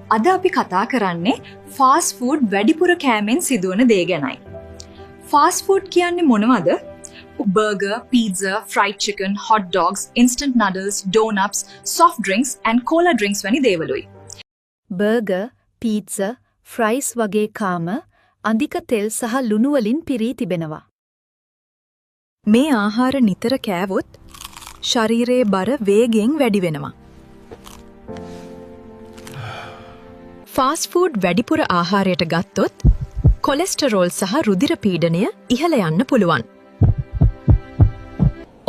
අද අපි කතා කරන්නේ ෆාස්ට් ෆුඩ් වැඩිපුර කෑමෙන් සිදුවන දේ ගැනයි. ෆාස්ට් ෆුඩ් කියන්නේ මොනවද? Burger, pizza, fried chicken, hot dogs, instant noodles, donuts, soft drinks and cola drinks වැනි දේවලුයි. බර්ගර්, පීට්සා, ෆ්‍රයිස් වගේ කාම අධික තෙල් සහ ලුණු වලින් පිරී තිබෙනවා. මේ ආහාර නිතර කෑවොත් ශරීරයේ බර වේගයෙන් වැඩි වෙනවා. ෆාස්ට් ෆුඩ් වැඩිපුර ආහාරයට ගත්තොත් කොලෙස්ටරෝල් සහ රුධිර පීඩනය ඉහළ යන්න පුළුවන්.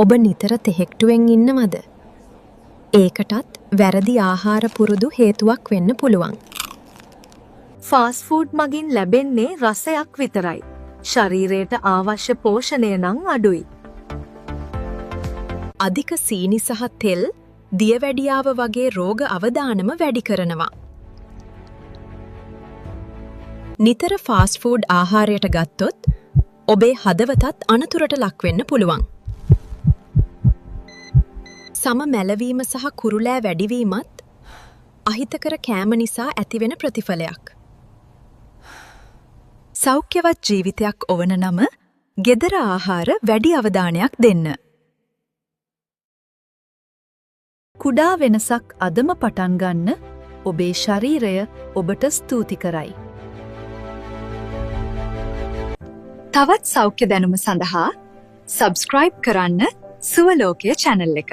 ඔබ නිතර තෙහෙක්ටුවෙන් ඉන්නවද? ඒකටත් වැරදි ආහාර පුරුදු හේතුවක් වෙන්න පුළුවන්. ෆාස්ට් ෆුඩ් මගින් ලැබෙන්නේ රසයක් විතරයි. ශරීරයට අවශ්‍ය පෝෂණය නම් අඩුයි. අධික සීනි සහ තෙල් දියවැඩියාව වගේ රෝග අවදානම වැඩි කරනවා. නිතර ෆාස්ට් ෆුඩ් ආහාරයට ගත්තොත් ඔබේ හදවතත් අනතුරට ලක්වෙන්න පුළුවන්. සම මැලවීම සහ කුරුලෑ වැඩිවීමත් අහිතකර කෑම නිසා ඇතිවෙන ප්‍රතිඵලයක්. සෞඛ්‍යවත් ජීවිතයක් ඕන නම ගෙදර ආහාර වැඩි අවධානයක් දෙන්න. කුඩා වෙනසක් අදම පටන් ගන්න ඔබේ ශරීරය ඔබට ස්තුති කරයි. තවත් සෞඛ්‍ය දැනුම සඳහා සබ්ස්ක්‍රයිබ් කරන්න සුවලෝකය channel එක.